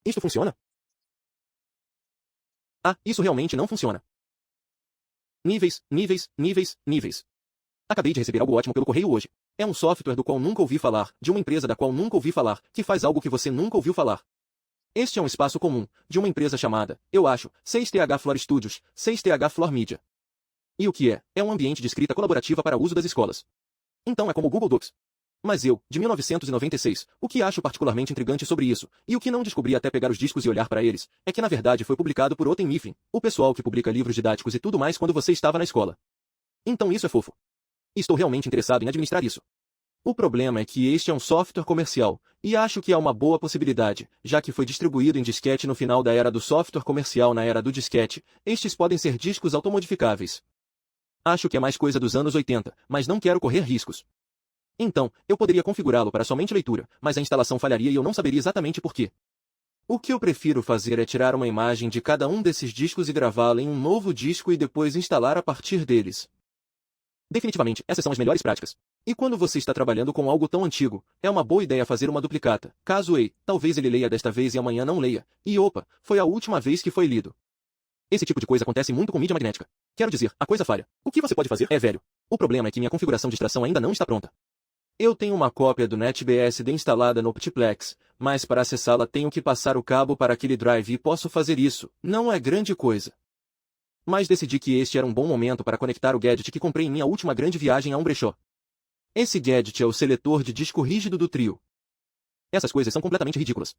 Isto funciona? Ah, isso realmente não funciona. Níveis, níveis, níveis, níveis. Acabei de receber algo ótimo pelo correio hoje. É um software do qual nunca ouvi falar, de uma empresa da qual nunca ouvi falar, que faz algo que você nunca ouviu falar. Este é um espaço comum, de uma empresa chamada, eu acho, 6TH Floor Studios, 6TH Floor Media. E o que é? É um ambiente de escrita colaborativa para uso das escolas. Então é como o Google Docs. Mas eu, de 1996, o que acho particularmente intrigante sobre isso, e o que não descobri até pegar os discos e olhar para eles, é que na verdade foi publicado por Otten Mifflin, o pessoal que publica livros didáticos e tudo mais quando você estava na escola. Então isso é fofo. E estou realmente interessado em administrar isso. O problema é que este é um software comercial, e acho que há uma boa possibilidade, já que foi distribuído em disquete no final da era do software comercial na era do disquete, estes podem ser discos automodificáveis. Acho que é mais coisa dos anos 80, mas não quero correr riscos. Então, eu poderia configurá-lo para somente leitura, mas a instalação falharia e eu não saberia exatamente por quê. O que eu prefiro fazer é tirar uma imagem de cada um desses discos e gravá-la em um novo disco e depois instalar a partir deles. Definitivamente, essas são as melhores práticas. E quando você está trabalhando com algo tão antigo, é uma boa ideia fazer uma duplicata. Caso ei, talvez ele leia desta vez e amanhã não leia. E opa, foi a última vez que foi lido. Esse tipo de coisa acontece muito com mídia magnética. Quero dizer, a coisa falha. O que você pode fazer é velho. O problema é que minha configuração de extração ainda não está pronta. Eu tenho uma cópia do NetBSD instalada no Optiplex, mas para acessá-la tenho que passar o cabo para aquele drive e posso fazer isso. Não é grande coisa. Mas decidi que este era um bom momento para conectar o gadget que comprei em minha última grande viagem a um brechó. Esse gadget é o seletor de disco rígido do trio. Essas coisas são completamente ridículas.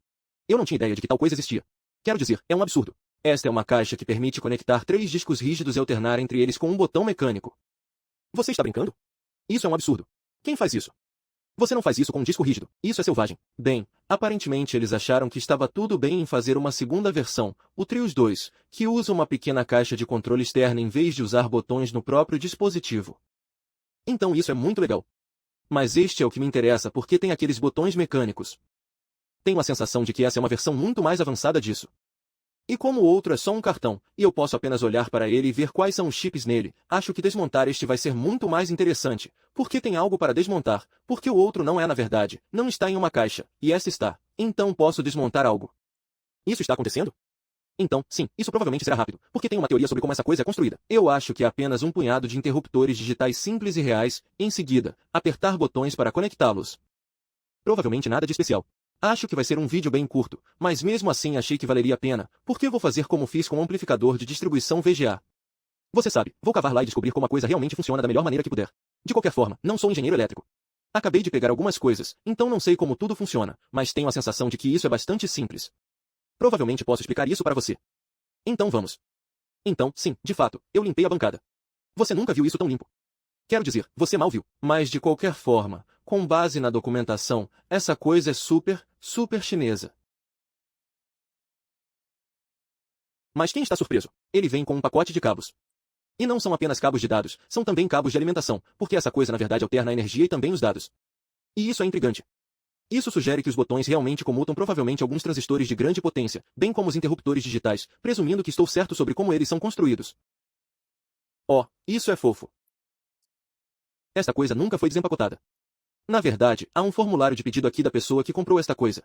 Eu não tinha ideia de que tal coisa existia. Quero dizer, é um absurdo. Esta é uma caixa que permite conectar 3 discos rígidos e alternar entre eles com um botão mecânico. Você está brincando? Isso é um absurdo. Quem faz isso? Você não faz isso com um disco rígido. Isso é selvagem. Bem, aparentemente eles acharam que estava tudo bem em fazer uma segunda versão, o Trios 2, que usa uma pequena caixa de controle externa em vez de usar botões no próprio dispositivo. Então isso é muito legal. Mas este é o que me interessa porque tem aqueles botões mecânicos. Tenho a sensação de que essa é uma versão muito mais avançada disso. E como o outro é só um cartão, e eu posso apenas olhar para ele e ver quais são os chips nele, acho que desmontar este vai ser muito mais interessante, porque tem algo para desmontar, porque o outro não é na verdade, não está em uma caixa, e essa está. Então posso desmontar algo. Isso está acontecendo? Então, sim, isso provavelmente será rápido, porque tem uma teoria sobre como essa coisa é construída. Eu acho que é apenas um punhado de interruptores digitais simples e reais, em seguida, apertar botões para conectá-los. Provavelmente nada de especial. Acho que vai ser um vídeo bem curto, mas mesmo assim achei que valeria a pena, porque vou fazer como fiz com o amplificador de distribuição VGA. Você sabe, vou cavar lá e descobrir como a coisa realmente funciona da melhor maneira que puder. De qualquer forma, não sou engenheiro elétrico. Acabei de pegar algumas coisas, então não sei como tudo funciona, mas tenho a sensação de que isso é bastante simples. Provavelmente posso explicar isso para você. Então vamos. Então, sim, de fato, eu limpei a bancada. Você nunca viu isso tão limpo. Quero dizer, você mal viu. Mas de qualquer forma, com base na documentação, essa coisa é super, super chinesa. Mas quem está surpreso? Ele vem com um pacote de cabos. E não são apenas cabos de dados, são também cabos de alimentação, porque essa coisa na verdade alterna a energia e também os dados. E isso é intrigante. Isso sugere que os botões realmente comutam provavelmente alguns transistores de grande potência, bem como os interruptores digitais, presumindo que estou certo sobre como eles são construídos. Oh, isso é fofo. Esta coisa nunca foi desempacotada. Na verdade, há um formulário de pedido aqui da pessoa que comprou esta coisa.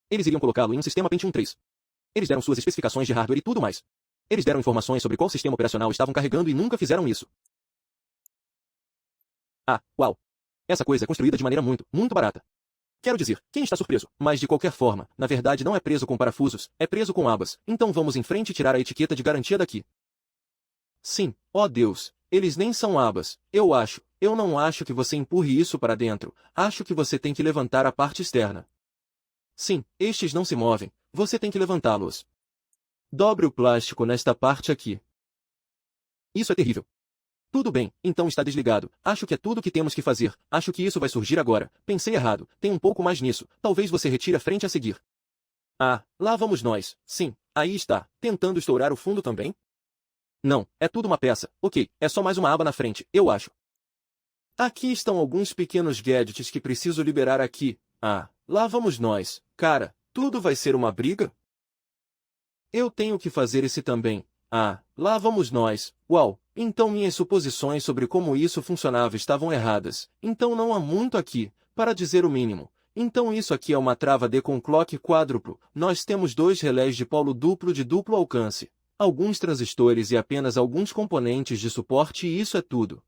Eles iriam colocá-lo em um sistema Pentium 3. Eles deram suas especificações de hardware e tudo mais. Eles deram informações sobre qual sistema operacional estavam carregando e nunca fizeram isso. Ah, uau! Essa coisa é construída de maneira muito, muito barata. Quero dizer, quem está surpreso? Mas de qualquer forma, na verdade não é preso com parafusos, é preso com abas. Então vamos em frente e tirar a etiqueta de garantia daqui. Sim, ó Deus, eles nem são abas. Eu não acho que você empurre isso para dentro. Acho que você tem que levantar a parte externa. Sim, estes não se movem. Você tem que levantá-los. Dobre o plástico nesta parte aqui. Isso é terrível. Tudo bem, então está desligado. Acho que é tudo o que temos que fazer. Acho que isso vai surgir agora. Pensei errado. Tem um pouco mais nisso. Talvez você retire a frente a seguir. Ah, lá vamos nós. Sim, aí está. Tentando estourar o fundo também? Não, é tudo uma peça. Ok, é só mais uma aba na frente, eu acho. Aqui estão alguns pequenos gadgets que preciso liberar aqui. Ah, lá vamos nós. Cara, tudo vai ser uma briga? Eu tenho que fazer esse também. Ah, lá vamos nós. Uau, então minhas suposições sobre como isso funcionava estavam erradas. Então não há muito aqui, para dizer o mínimo. Então isso aqui é uma trava D com clock quádruplo. Nós temos dois relés de polo duplo de duplo alcance, alguns transistores e apenas alguns componentes de suporte e isso é tudo.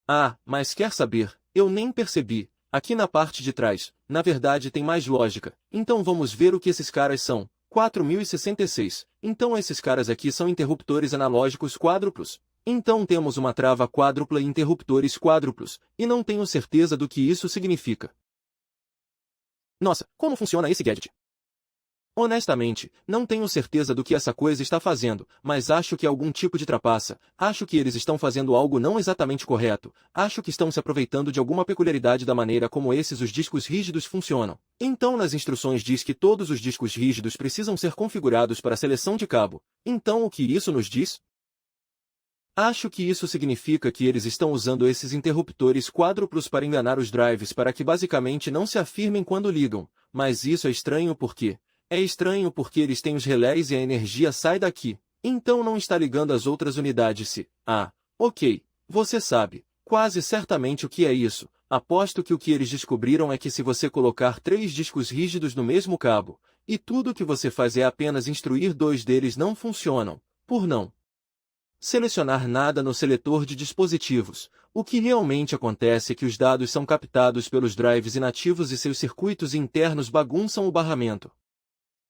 Ah, mas quer saber? Eu nem percebi. Aqui na parte de trás, na verdade tem mais lógica. Então vamos ver o que esses caras são. 4066. Então esses caras aqui são interruptores analógicos quádruplos. Então temos uma trava quádrupla e interruptores quádruplos, e não tenho certeza do que isso significa. Nossa, como funciona esse gadget? Honestamente, não tenho certeza do que essa coisa está fazendo, mas acho que é algum tipo de trapaça. Acho que eles estão fazendo algo não exatamente correto. Acho que estão se aproveitando de alguma peculiaridade da maneira como os discos rígidos funcionam. Então nas instruções diz que todos os discos rígidos precisam ser configurados para seleção de cabo. Então o que isso nos diz? Acho que isso significa que eles estão usando esses interruptores quádruplos para enganar os drives para que basicamente não se afirmem quando ligam. Mas isso é estranho porque... É estranho porque eles têm os relés e a energia sai daqui. Então não está ligando as outras unidades se... Ah, ok. Você sabe, quase certamente o que é isso. Aposto que o que eles descobriram é que se você colocar 3 discos rígidos no mesmo cabo, e tudo o que você faz é apenas instruir 2 deles não funcionam, por não selecionar nada no seletor de dispositivos. O que realmente acontece é que os dados são captados pelos drives inativos e seus circuitos internos bagunçam o barramento.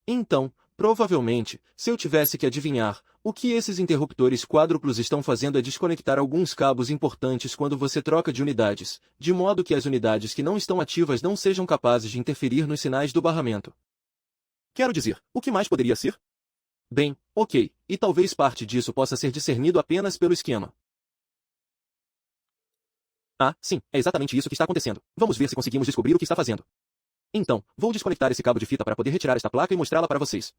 Então, provavelmente, se eu tivesse que adivinhar, o que esses interruptores quádruplos estão fazendo é desconectar alguns cabos importantes quando você troca de unidades, de modo que as unidades que não estão ativas não sejam capazes de interferir nos sinais do barramento. Quero dizer, o que mais poderia ser? Bem, ok, e talvez parte disso possa ser discernido apenas pelo esquema. Ah, sim, é exatamente isso que está acontecendo. Vamos ver se conseguimos descobrir o que está fazendo. Então, vou desconectar esse cabo de fita para poder retirar esta placa e mostrá-la para vocês.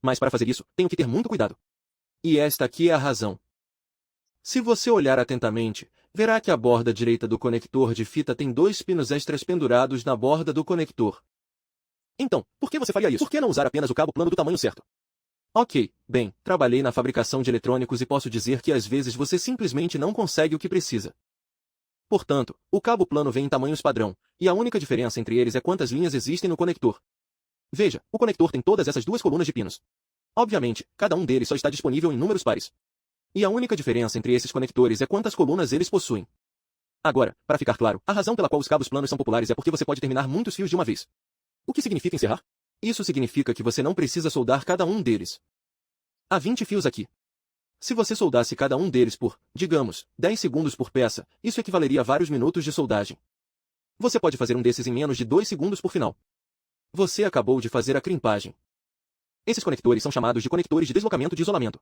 Mas para fazer isso, tenho que ter muito cuidado. E esta aqui é a razão. Se você olhar atentamente, verá que a borda direita do conector de fita tem 2 pinos extras pendurados na borda do conector. Então, por que você faria isso? Por que não usar apenas o cabo plano do tamanho certo? Ok, bem, trabalhei na fabricação de eletrônicos e posso dizer que às vezes você simplesmente não consegue o que precisa. Portanto, o cabo plano vem em tamanhos padrão, e a única diferença entre eles é quantas linhas existem no conector. Veja, o conector tem todas essas 2 colunas de pinos. Obviamente, cada um deles só está disponível em números pares. E a única diferença entre esses conectores é quantas colunas eles possuem. Agora, para ficar claro, a razão pela qual os cabos planos são populares é porque você pode terminar muitos fios de uma vez. O que significa encerrar? Isso significa que você não precisa soldar cada um deles. Há 20 fios aqui. Se você soldasse cada um deles por, digamos, 10 segundos por peça, isso equivaleria a vários minutos de soldagem. Você pode fazer um desses em menos de 2 segundos por final. Você acabou de fazer a crimpagem. Esses conectores são chamados de conectores de deslocamento de isolamento.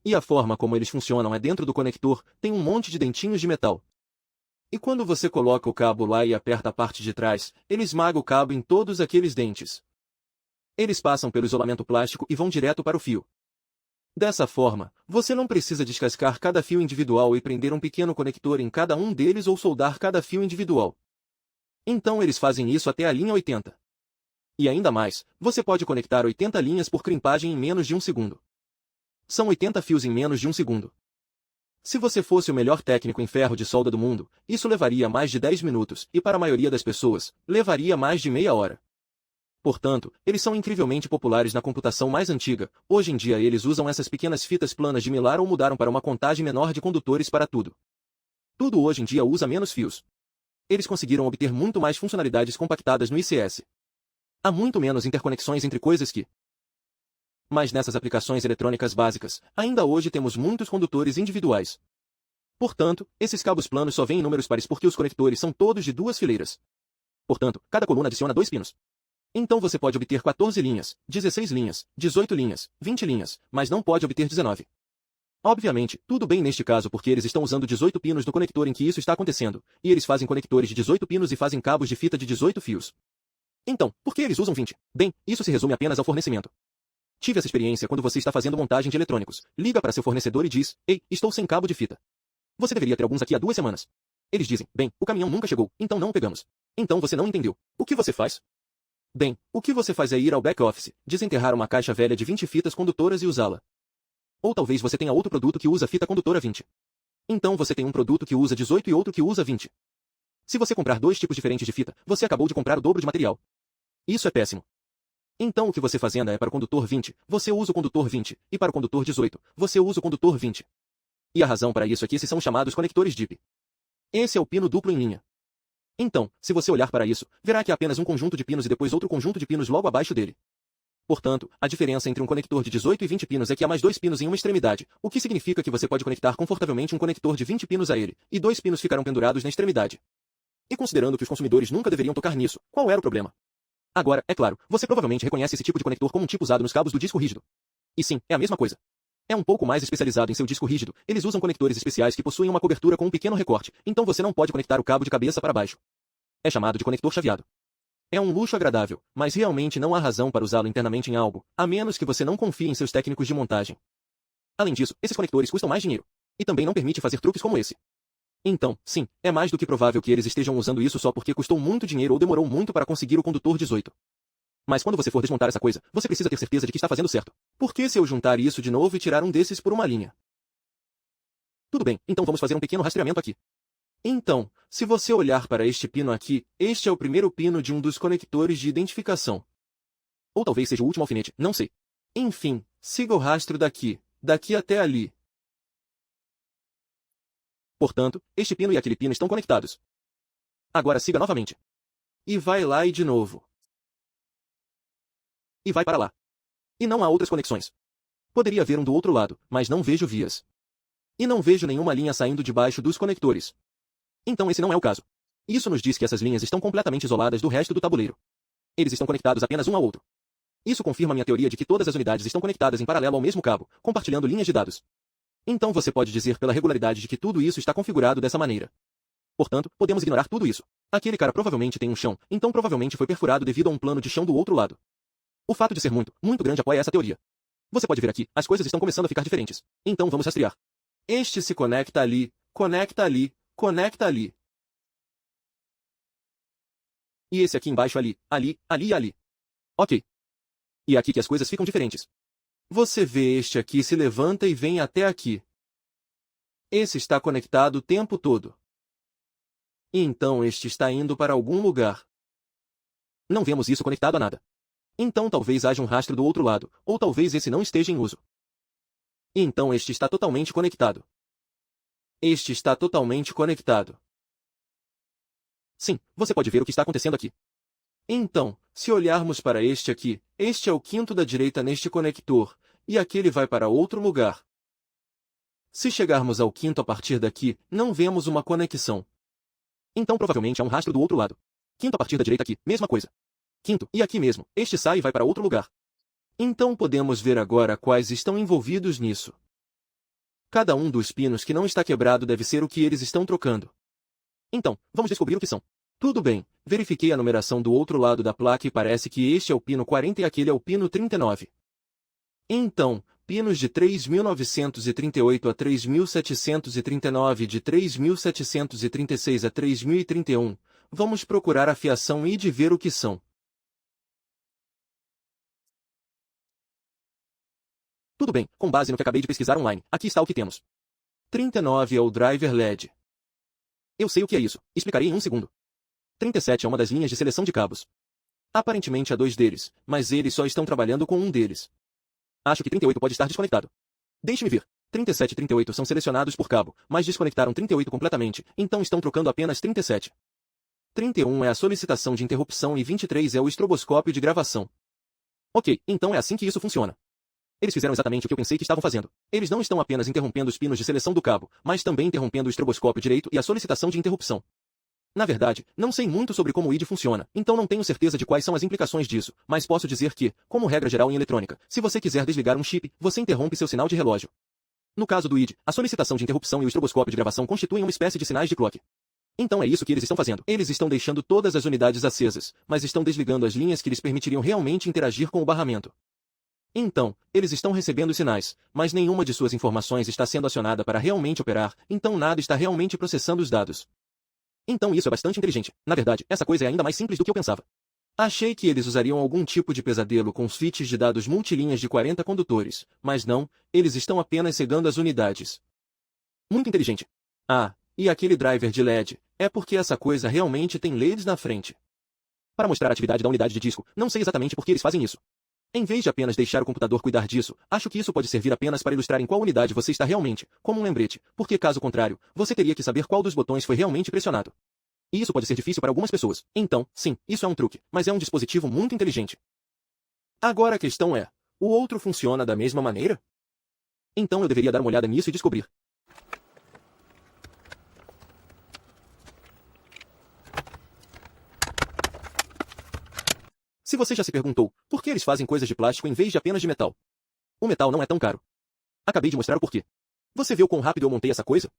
E a forma como eles funcionam é dentro do conector, tem um monte de dentinhos de metal. E quando você coloca o cabo lá e aperta a parte de trás, ele esmaga o cabo em todos aqueles dentes. Eles passam pelo isolamento plástico e vão direto para o fio. Dessa forma, você não precisa descascar cada fio individual e prender um pequeno conector em cada um deles ou soldar cada fio individual. Então eles fazem isso até a linha 80. E ainda mais, você pode conectar 80 linhas por crimpagem em menos de 1 segundo. São 80 fios em menos de 1 segundo. Se você fosse o melhor técnico em ferro de solda do mundo, isso levaria mais de 10 minutos, e para a maioria das pessoas, levaria mais de meia hora. Portanto, eles são incrivelmente populares na computação mais antiga. Hoje em dia eles usam essas pequenas fitas planas de Mylar ou mudaram para uma contagem menor de condutores para tudo. Tudo hoje em dia usa menos fios. Eles conseguiram obter muito mais funcionalidades compactadas no ICS. Há muito menos interconexões entre coisas que... Mas nessas aplicações eletrônicas básicas, ainda hoje temos muitos condutores individuais. Portanto, esses cabos planos só vêm em números pares porque os conectores são todos de 2 fileiras. Portanto, cada coluna adiciona 2 pinos. Então você pode obter 14 linhas, 16 linhas, 18 linhas, 20 linhas, mas não pode obter 19. Obviamente, tudo bem neste caso porque eles estão usando 18 pinos no conector em que isso está acontecendo, e eles fazem conectores de 18 pinos e fazem cabos de fita de 18 fios. Então, por que eles usam 20? Bem, isso se resume apenas ao fornecimento. Tive essa experiência quando você está fazendo montagem de eletrônicos. Liga para seu fornecedor e diz, ei, estou sem cabo de fita. Você deveria ter alguns aqui há 2 semanas. Eles dizem, bem, o caminhão nunca chegou, então não o pegamos. Então você não entendeu. O que você faz? Bem, o que você faz é ir ao back-office, desenterrar uma caixa velha de 20 fitas condutoras e usá-la. Ou talvez você tenha outro produto que usa fita condutora 20. Então você tem um produto que usa 18 e outro que usa 20. Se você comprar dois tipos diferentes de fita, você acabou de comprar o dobro de material. Isso é péssimo. Então o que você fazenda é para o condutor 20, você usa o condutor 20, e para o condutor 18, você usa o condutor 20. E a razão para isso é que esses são chamados conectores DIP. Esse é o pino duplo em linha. Então, se você olhar para isso, verá que há apenas um conjunto de pinos e depois outro conjunto de pinos logo abaixo dele. Portanto, a diferença entre um conector de 18 e 20 pinos é que há mais dois pinos em uma extremidade, o que significa que você pode conectar confortavelmente um conector de 20 pinos a ele, e dois pinos ficarão pendurados na extremidade. E considerando que os consumidores nunca deveriam tocar nisso, qual era o problema? Agora, é claro, você provavelmente reconhece esse tipo de conector como um tipo usado nos cabos do disco rígido. E sim, é a mesma coisa. É um pouco mais especializado em seu disco rígido, eles usam conectores especiais que possuem uma cobertura com um pequeno recorte, então você não pode conectar o cabo de cabeça para baixo. É chamado de conector chaveado. É um luxo agradável, mas realmente não há razão para usá-lo internamente em algo, a menos que você não confie em seus técnicos de montagem. Além disso, esses conectores custam mais dinheiro. E também não permite fazer truques como esse. Então, sim, é mais do que provável que eles estejam usando isso só porque custou muito dinheiro ou demorou muito para conseguir o condutor 18. Mas quando você for desmontar essa coisa, você precisa ter certeza de que está fazendo certo. Porque se eu juntar isso de novo e tirar um desses por uma linha? Tudo bem, então vamos fazer um pequeno rastreamento aqui. Então, se você olhar para este pino aqui, este é o primeiro pino de um dos conectores de identificação. Ou talvez seja o último alfinete, não sei. Enfim, siga o rastro daqui até ali. Portanto, este pino e aquele pino estão conectados. Agora siga novamente. E vai lá e de novo. E vai para lá. E não há outras conexões. Poderia haver um do outro lado, mas não vejo vias. E não vejo nenhuma linha saindo debaixo dos conectores. Então esse não é o caso. Isso nos diz que essas linhas estão completamente isoladas do resto do tabuleiro. Eles estão conectados apenas um ao outro. Isso confirma minha teoria de que todas as unidades estão conectadas em paralelo ao mesmo cabo, compartilhando linhas de dados. Então você pode dizer pela regularidade de que tudo isso está configurado dessa maneira. Portanto, podemos ignorar tudo isso. Aquele cara provavelmente tem um chão, então provavelmente foi perfurado devido a um plano de chão do outro lado. O fato de ser muito, muito grande apoia essa teoria. Você pode ver aqui, as coisas estão começando a ficar diferentes. Então vamos rastrear. Este se conecta ali, conecta ali, conecta ali. E esse aqui embaixo ali, ali, ali e ali. Ok. E é aqui que as coisas ficam diferentes. Você vê este aqui se levanta e vem até aqui. Esse está conectado o tempo todo. E então este está indo para algum lugar. Não vemos isso conectado a nada. Então talvez haja um rastro do outro lado, ou talvez esse não esteja em uso. E então este está totalmente conectado. Este está totalmente conectado. Sim, você pode ver o que está acontecendo aqui. Então, se olharmos para este aqui, este é o quinto da direita neste conector, e aquele vai para outro lugar. Se chegarmos ao quinto a partir daqui, não vemos uma conexão. Então provavelmente há um rastro do outro lado. Quinto a partir da direita aqui, mesma coisa. Quinto, e aqui mesmo, este sai e vai para outro lugar. Então podemos ver agora quais estão envolvidos nisso. Cada um dos pinos que não está quebrado deve ser o que eles estão trocando. Então, vamos descobrir o que são. Tudo bem, verifiquei a numeração do outro lado da placa e parece que este é o pino 40 e aquele é o pino 39. Então, pinos de 3.938 a 3.739 e de 3.736 a 3.031, vamos procurar a fiação e de ver o que são. Tudo bem, com base no que acabei de pesquisar online, aqui está o que temos. 39 é o driver LED. Eu sei o que é isso, explicarei em um segundo. 37 é uma das linhas de seleção de cabos. Aparentemente há dois deles, mas eles só estão trabalhando com um deles. Acho que 38 pode estar desconectado. Deixe-me ver. 37 e 38 são selecionados por cabo, mas desconectaram 38 completamente, então estão trocando apenas 37. 31 é a solicitação de interrupção e 23 é o estroboscópio de gravação. Ok, então é assim que isso funciona. Eles fizeram exatamente o que eu pensei que estavam fazendo. Eles não estão apenas interrompendo os pinos de seleção do cabo, mas também interrompendo o estroboscópio direito e a solicitação de interrupção. Na verdade, não sei muito sobre como o ID funciona, então não tenho certeza de quais são as implicações disso, mas posso dizer que, como regra geral em eletrônica, se você quiser desligar um chip, você interrompe seu sinal de relógio. No caso do ID, a solicitação de interrupção e o estroboscópio de gravação constituem uma espécie de sinais de clock. Então é isso que eles estão fazendo. Eles estão deixando todas as unidades acesas, mas estão desligando as linhas que lhes permitiriam realmente interagir com o barramento. Então, eles estão recebendo sinais, mas nenhuma de suas informações está sendo acionada para realmente operar, então nada está realmente processando os dados. Então isso é bastante inteligente. Na verdade, essa coisa é ainda mais simples do que eu pensava. Achei que eles usariam algum tipo de pesadelo com switches de dados multilinhas de 40 condutores, mas não, eles estão apenas cegando as unidades. Muito inteligente. Ah, e aquele driver de LED, é porque essa coisa realmente tem LEDs na frente. Para mostrar a atividade da unidade de disco, não sei exatamente por que eles fazem isso. Em vez de apenas deixar o computador cuidar disso, acho que isso pode servir apenas para ilustrar em qual unidade você está realmente, como um lembrete, porque caso contrário, você teria que saber qual dos botões foi realmente pressionado. E isso pode ser difícil para algumas pessoas. Então, sim, isso é um truque, mas é um dispositivo muito inteligente. Agora a questão é, o outro funciona da mesma maneira? Então eu deveria dar uma olhada nisso e descobrir. Se você já se perguntou, por que eles fazem coisas de plástico em vez de apenas de metal? O metal não é tão caro. Acabei de mostrar o porquê. Você viu quão rápido eu montei essa coisa?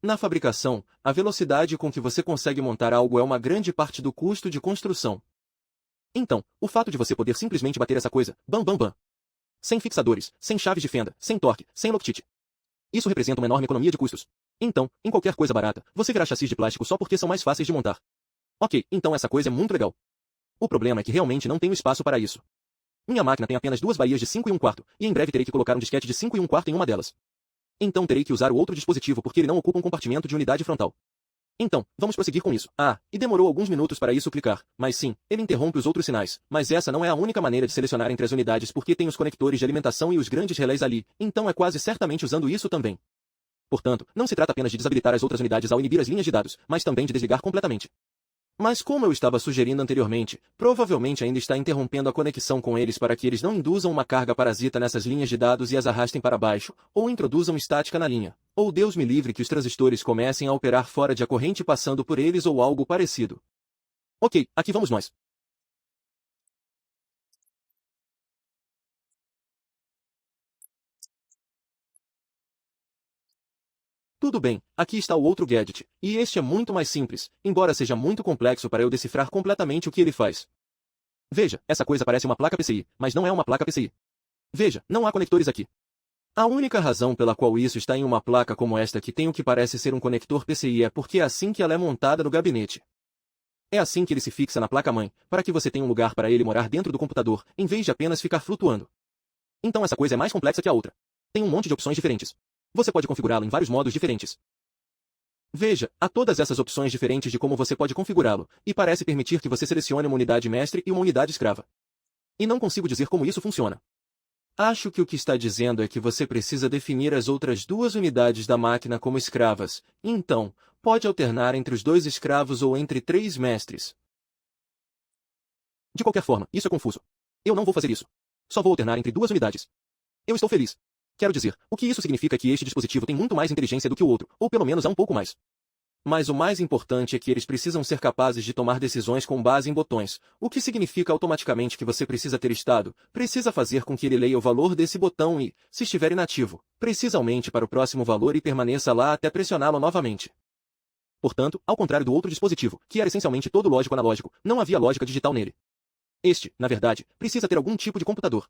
Na fabricação, a velocidade com que você consegue montar algo é uma grande parte do custo de construção. Então, o fato de você poder simplesmente bater essa coisa, bam bam bam. Sem fixadores, sem chaves de fenda, sem torque, sem loctite. Isso representa uma enorme economia de custos. Então, em qualquer coisa barata, você verá chassis de plástico só porque são mais fáceis de montar. Ok, então essa coisa é muito legal. O problema é que realmente não tenho espaço para isso. Minha máquina tem apenas 2 baías de 5 1/4, e em breve terei que colocar um disquete de 5 1/4 em uma delas. Então terei que usar o outro dispositivo porque ele não ocupa um compartimento de unidade frontal. Então, vamos prosseguir com isso. Ah, e demorou alguns minutos para isso clicar, mas sim, ele interrompe os outros sinais, mas essa não é a única maneira de selecionar entre as unidades porque tem os conectores de alimentação e os grandes relés ali, então é quase certamente usando isso também. Portanto, não se trata apenas de desabilitar as outras unidades ao inibir as linhas de dados, mas também de desligar completamente. Mas como eu estava sugerindo anteriormente, provavelmente ainda está interrompendo a conexão com eles para que eles não induzam uma carga parasita nessas linhas de dados e as arrastem para baixo, ou introduzam estática na linha. Ou Deus me livre que os transistores comecem a operar fora de a corrente passando por eles ou algo parecido. Ok, aqui vamos nós. Tudo bem, aqui está o outro gadget, e este é muito mais simples, embora seja muito complexo para eu decifrar completamente o que ele faz. Veja, essa coisa parece uma placa PCI, mas não é uma placa PCI. Veja, não há conectores aqui. A única razão pela qual isso está em uma placa como esta que tem o que parece ser um conector PCI é porque é assim que ela é montada no gabinete. É assim que ele se fixa na placa-mãe, para que você tenha um lugar para ele morar dentro do computador, em vez de apenas ficar flutuando. Então essa coisa é mais complexa que a outra. Tem um monte de opções diferentes. Você pode configurá-lo em vários modos diferentes. Veja, há todas essas opções diferentes de como você pode configurá-lo, e parece permitir que você selecione uma unidade mestre e uma unidade escrava. E não consigo dizer como isso funciona. Acho que o que está dizendo é que você precisa definir as outras 2 unidades da máquina como escravas, então, pode alternar entre os 2 escravos ou entre 3 mestres. De qualquer forma, isso é confuso. Eu não vou fazer isso. Só vou alternar entre 2 unidades. Eu estou feliz. Quero dizer, o que isso significa é que este dispositivo tem muito mais inteligência do que o outro, ou pelo menos há um pouco mais. Mas o mais importante é que eles precisam ser capazes de tomar decisões com base em botões, o que significa automaticamente que você precisa ter estado, precisa fazer com que ele leia o valor desse botão e, se estiver inativo, precisa aumente para o próximo valor e permaneça lá até pressioná-lo novamente. Portanto, ao contrário do outro dispositivo, que era essencialmente todo lógico analógico, não havia lógica digital nele. Este, na verdade, precisa ter algum tipo de computador.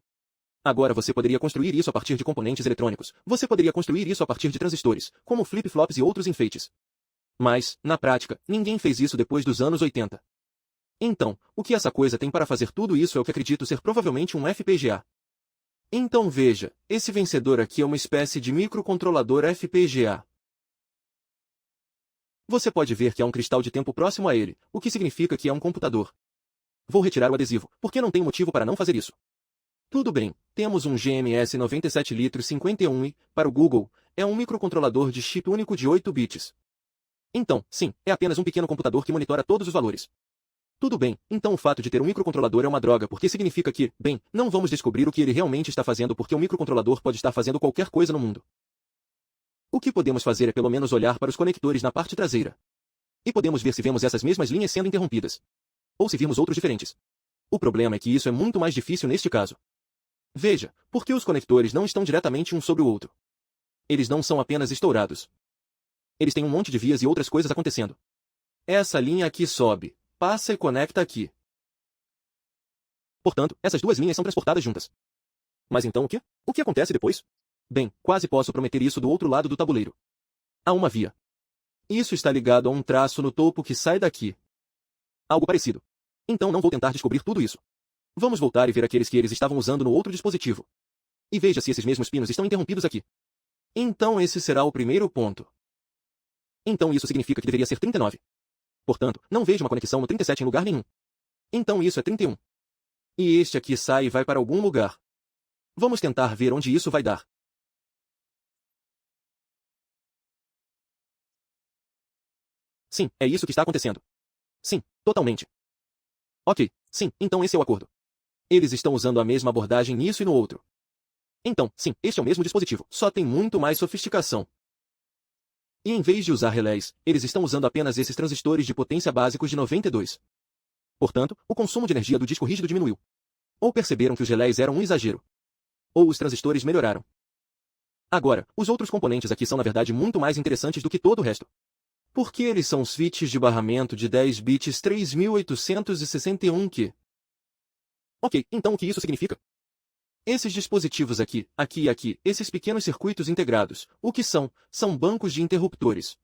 Agora você poderia construir isso a partir de componentes eletrônicos, você poderia construir isso a partir de transistores, como flip-flops e outros enfeites. Mas, na prática, ninguém fez isso depois dos anos 80. Então, o que essa coisa tem para fazer tudo isso é o que acredito ser provavelmente um FPGA. Então veja, esse vencedor aqui é uma espécie de microcontrolador FPGA. Você pode ver que há um cristal de tempo próximo a ele, o que significa que é um computador. Vou retirar o adesivo, porque não tem motivo para não fazer isso. Tudo bem, temos um GMS 97 litros 51 e, para o Google, é um microcontrolador de chip único de 8 bits. Então, sim, é apenas um pequeno computador que monitora todos os valores. Tudo bem, então o fato de ter um microcontrolador é uma droga porque significa que, bem, não vamos descobrir o que ele realmente está fazendo porque o microcontrolador pode estar fazendo qualquer coisa no mundo. O que podemos fazer é pelo menos olhar para os conectores na parte traseira. E podemos ver se vemos essas mesmas linhas sendo interrompidas. Ou se vimos outros diferentes. O problema é que isso é muito mais difícil neste caso. Veja, porque os conectores não estão diretamente um sobre o outro. Eles não são apenas estourados. Eles têm um monte de vias e outras coisas acontecendo. Essa linha aqui sobe, passa e conecta aqui. Portanto, essas 2 linhas são transportadas juntas. Mas então o quê? O que acontece depois? Bem, quase posso prometer isso do outro lado do tabuleiro. Há uma via. Isso está ligado a um traço no topo que sai daqui. Algo parecido. Então não vou tentar descobrir tudo isso. Vamos voltar e ver aqueles que eles estavam usando no outro dispositivo. E veja se esses mesmos pinos estão interrompidos aqui. Então esse será o primeiro ponto. Então isso significa que deveria ser 39. Portanto, não vejo uma conexão no 37 em lugar nenhum. Então isso é 31. E este aqui sai e vai para algum lugar. Vamos tentar ver onde isso vai dar. Sim, é isso que está acontecendo. Sim, totalmente. Ok, sim, então esse é o acordo. Eles estão usando a mesma abordagem nisso e no outro. Então, sim, este é o mesmo dispositivo, só tem muito mais sofisticação. E em vez de usar relés, eles estão usando apenas esses transistores de potência básicos de 92. Portanto, o consumo de energia do disco rígido diminuiu. Ou perceberam que os relés eram um exagero. Ou os transistores melhoraram. Agora, os outros componentes aqui são na verdade muito mais interessantes do que todo o resto. Porque eles são switches de barramento de 10 bits 3861 que... Ok, então o que isso significa? Esses dispositivos aqui, aqui e aqui, esses pequenos circuitos integrados, o que são? São bancos de interruptores.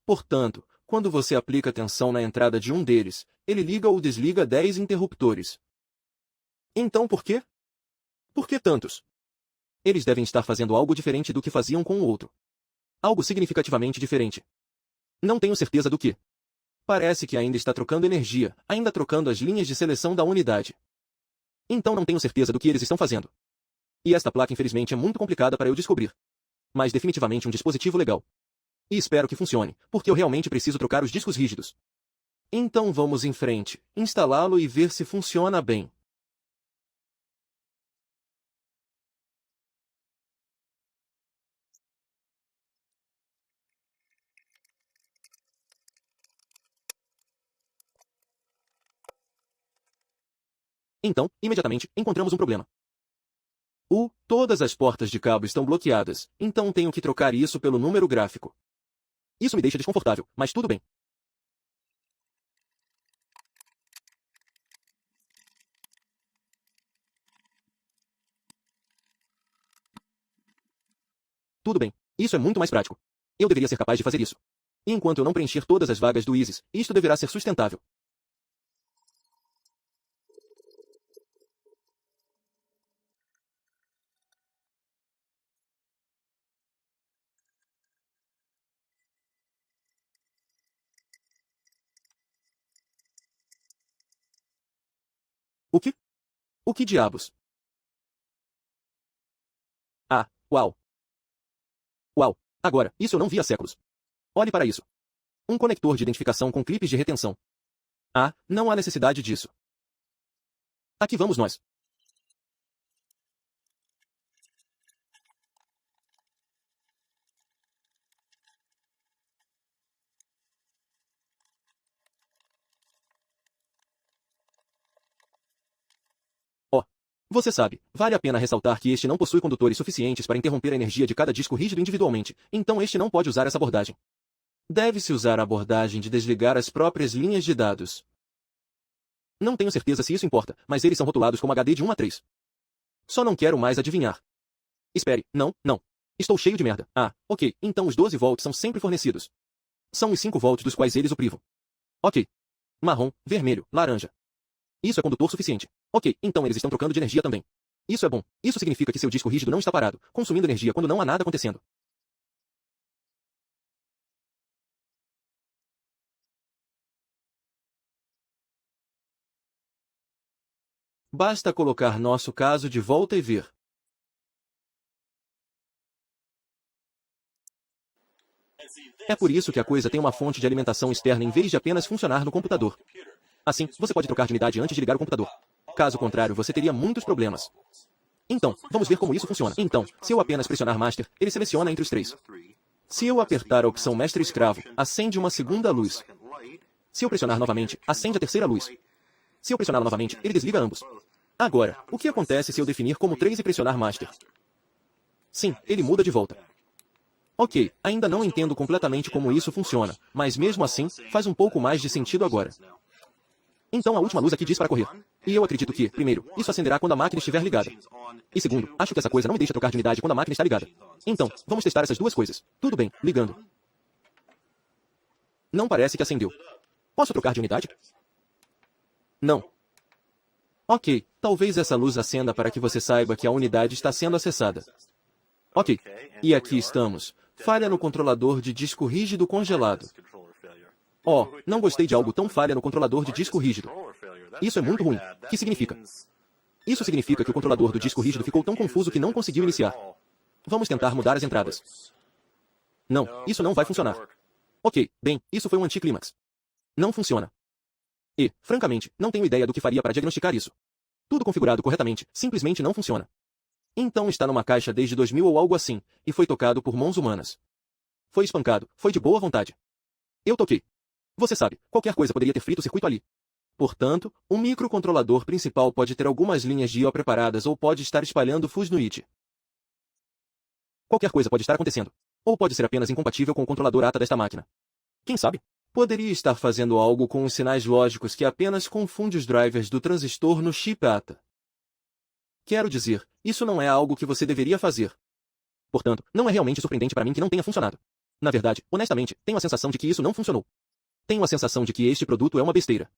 Portanto, quando você aplica tensão na entrada de um deles, ele liga ou desliga 10 interruptores. Então por quê? Por que tantos? Eles devem estar fazendo algo diferente do que faziam com o outro. Algo significativamente diferente. Não tenho certeza do que. Parece que ainda está trocando energia, ainda trocando as linhas de seleção da unidade. Então não tenho certeza do que eles estão fazendo. E esta placa infelizmente é muito complicada para eu descobrir. Mas definitivamente um dispositivo legal. E espero que funcione, porque eu realmente preciso trocar os discos rígidos. Então vamos em frente, instalá-lo e ver se funciona bem. Então, imediatamente, encontramos um problema. Todas as portas de cabo estão bloqueadas, então tenho que trocar isso pelo número gráfico. Isso me deixa desconfortável, mas tudo bem. Tudo bem. Isso é muito mais prático. Eu deveria ser capaz de fazer isso. E enquanto eu não preencher todas as vagas do ISIS, isto deverá ser sustentável. O que? O que diabos? Ah, uau. Uau. Agora, isso eu não vi há séculos. Olhe para isso. Um conector de identificação com clipes de retenção. Ah, não há necessidade disso. Aqui vamos nós. Oh. Você sabe, vale a pena ressaltar que este não possui condutores suficientes para interromper a energia de cada disco rígido individualmente, então este não pode usar essa abordagem. Deve-se usar a abordagem de desligar as próprias linhas de dados. Não tenho certeza se isso importa, mas eles são rotulados como HD de 1 a 3. Só não quero mais adivinhar. Espere, não, não. Estou cheio de merda. Ah, ok, então os 12 volts são sempre fornecidos. São os 5 volts dos quais eles o privam. Ok. Marrom, vermelho, laranja. Isso é condutor suficiente. Ok, então eles estão trocando de energia também. Isso é bom. Isso significa que seu disco rígido não está parado, consumindo energia quando não há nada acontecendo. Basta colocar nosso caso de volta e ver. É por isso que a coisa tem uma fonte de alimentação externa em vez de apenas funcionar no computador. Assim, você pode trocar de unidade antes de ligar o computador. Caso contrário, você teria muitos problemas. Então, vamos ver como isso funciona. Então, se eu apenas pressionar Master, ele seleciona entre os três. Se eu apertar a opção Mestre Escravo, acende uma segunda luz. Se eu pressionar novamente, acende a terceira luz. Se eu pressioná-lo novamente, ele desliga ambos. Agora, o que acontece se eu definir como 3 e pressionar Master? Sim, ele muda de volta. Ok, ainda não entendo completamente como isso funciona, mas mesmo assim, faz um pouco mais de sentido agora. Então a última luz aqui diz para correr. E eu acredito que, primeiro, isso acenderá quando a máquina estiver ligada. E segundo, acho que essa coisa não me deixa trocar de unidade quando a máquina está ligada. Então, vamos testar essas duas coisas. Tudo bem, ligando. Não parece que acendeu. Posso trocar de unidade? Não. Ok, talvez essa luz acenda para que você saiba que a unidade está sendo acessada. Ok. E aqui estamos. Falha no controlador de disco rígido congelado. Oh, não gostei de algo tão falha no controlador de disco rígido. Isso é muito ruim. O que significa? Isso significa que o controlador do disco rígido ficou tão confuso que não conseguiu iniciar. Vamos tentar mudar as entradas. Não, isso não vai funcionar. Ok, bem, isso foi um anticlímax. Não funciona. E, francamente, não tenho ideia do que faria para diagnosticar isso. Tudo configurado corretamente, simplesmente não funciona. Então está numa caixa desde 2000 ou algo assim, e foi tocado por mãos humanas. Foi espancado, foi de boa vontade. Eu toquei. Você sabe, qualquer coisa poderia ter frito o circuito ali. Portanto, o microcontrolador principal pode ter algumas linhas de I/O preparadas ou pode estar espalhando fusnoide. Qualquer coisa pode estar acontecendo. Ou pode ser apenas incompatível com o controlador ATA desta máquina. Quem sabe? Poderia estar fazendo algo com os sinais lógicos que apenas confunde os drivers do transistor no chip ATA. Quero dizer, isso não é algo que você deveria fazer. Portanto, não é realmente surpreendente para mim que não tenha funcionado. Na verdade, honestamente, tenho a sensação de que isso não funcionou. Tenho a sensação de que este produto é uma besteira.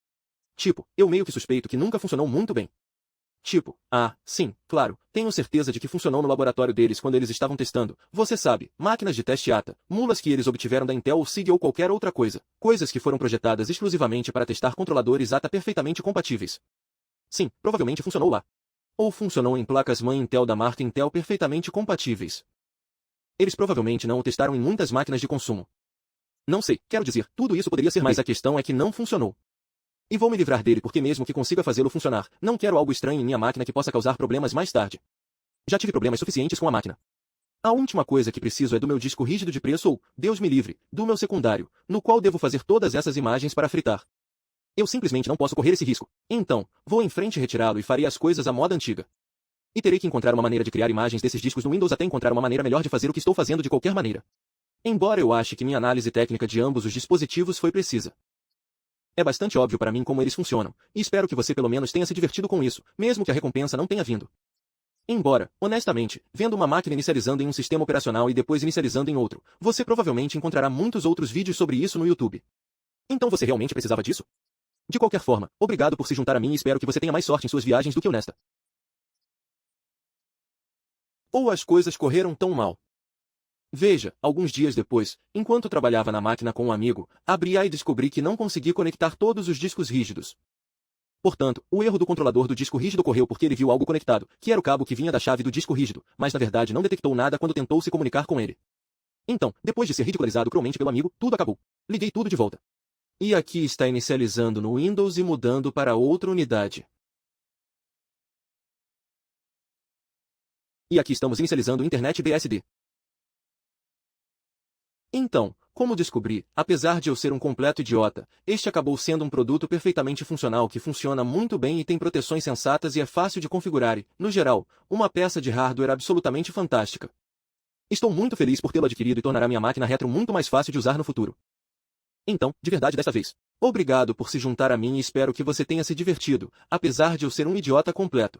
Tipo, eu meio que suspeito que nunca funcionou muito bem. Tipo, sim, claro, tenho certeza de que funcionou no laboratório deles quando eles estavam testando, você sabe, máquinas de teste ATA, mulas que eles obtiveram da Intel ou SIG ou qualquer outra coisa, coisas que foram projetadas exclusivamente para testar controladores ATA perfeitamente compatíveis. Sim, provavelmente funcionou lá. Ou funcionou em placas-mãe Intel da marca Intel perfeitamente compatíveis. Eles provavelmente não o testaram em muitas máquinas de consumo. Não sei, quero dizer, tudo isso poderia ser, mas a questão é que não funcionou. E vou me livrar dele porque mesmo que consiga fazê-lo funcionar, não quero algo estranho em minha máquina que possa causar problemas mais tarde. Já tive problemas suficientes com a máquina. A última coisa que preciso é do meu disco rígido de preço ou, Deus me livre, do meu secundário, no qual devo fazer todas essas imagens para fritar. Eu simplesmente não posso correr esse risco. Então, vou em frente retirá-lo e farei as coisas à moda antiga. E terei que encontrar uma maneira de criar imagens desses discos no Windows até encontrar uma maneira melhor de fazer o que estou fazendo de qualquer maneira. Embora eu ache que minha análise técnica de ambos os dispositivos foi precisa. É bastante óbvio para mim como eles funcionam, e espero que você pelo menos tenha se divertido com isso, mesmo que a recompensa não tenha vindo. Embora, honestamente, vendo uma máquina inicializando em um sistema operacional e depois inicializando em outro, você provavelmente encontrará muitos outros vídeos sobre isso no YouTube. Então você realmente precisava disso? De qualquer forma, obrigado por se juntar a mim e espero que você tenha mais sorte em suas viagens do que eu nesta. Ou as coisas correram tão mal. Veja, alguns dias depois, enquanto trabalhava na máquina com um amigo, abri-a e descobri que não consegui conectar todos os discos rígidos. Portanto, o erro do controlador do disco rígido ocorreu porque ele viu algo conectado, que era o cabo que vinha da chave do disco rígido, mas na verdade não detectou nada quando tentou se comunicar com ele. Então, depois de ser ridicularizado cruelmente pelo amigo, tudo acabou. Liguei tudo de volta. E aqui está inicializando no Windows e mudando para outra unidade. E aqui estamos inicializando o Internet BSD. Então, como descobri, apesar de eu ser um completo idiota, este acabou sendo um produto perfeitamente funcional que funciona muito bem e tem proteções sensatas e é fácil de configurar e, no geral, uma peça de hardware absolutamente fantástica. Estou muito feliz por tê-lo adquirido e tornará minha máquina retro muito mais fácil de usar no futuro. Então, de verdade desta vez, obrigado por se juntar a mim e espero que você tenha se divertido, apesar de eu ser um idiota completo.